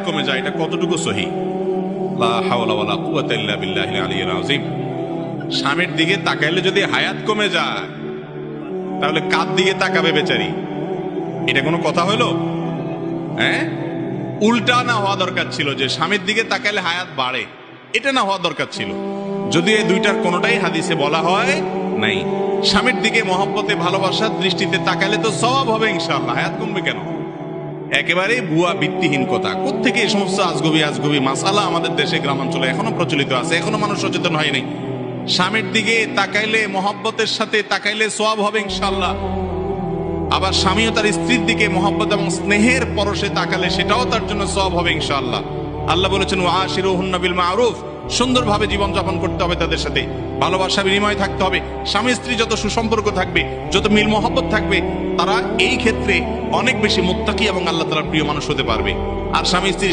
কমে যায়, এটা কতটুকু সহি? লা হাওলা ওয়ালা কুওয়াতা ইল্লা বিল্লাহিল আলিয়্যিল আযীম। স্বামীর দিকে তাকাইলে যদি হায়াত কমে যায়, তাহলে কার দিকে তাকাবে বেচারি? এটা কোনো কথা হলো? হ্যাঁ, উল্টা না হওয়া দরকার ছিল, যে স্বামীর দিকে তাকাইলে হায়াত বাড়ে, এটা না হওয়া দরকার ছিল। যদি এই দুইটার কোনোটাই হাদিসে বলা হয় নাই। স্বামীর দিকে মহব্বতে ভালোবাসার দৃষ্টিতে তাকাইলে তো সওয়াব হবে ইনশাআল্লাহ, হায়াত কমবে কেন? একেবারে ভুয়া ভিত্তিহীন কথা। কোত্থেকে এই সমস্ত আজগবি মাসালা আমাদের দেশে গ্রামাঞ্চলে এখনো প্রচলিত আছে, এখনো মানুষ সচেতন হয়নি। স্বামীর দিকে তাকাইলে, মহব্বতের সাথে তাকাইলে সওয়াব হবে ইনশাআল্লাহ। আবার স্বামীও তার স্ত্রীর দিকে মহব্বত এবং স্নেহের পরশে তাকালে সেটাও তার জন্য সওয়াব হবে ইনশাআল্লাহ। আল্লাহ বলেছেন ওয়াশিরুহুন্না বিল মারুফ, সুন্দরভাবে জীবন যাপন করতে হবে, তাদের সাথে ভালোবাসা বিনিময় থাকতে হবে। স্বামী স্ত্রী যত সুসম্পর্ক থাকবে, যত মিল মহব্বত থাকবে, তারা এই ক্ষেত্রে অনেক বেশি মুত্তাকি এবং আল্লাহ তাআলার প্রিয় মানুষ হতে পারবে। আর স্বামী স্ত্রী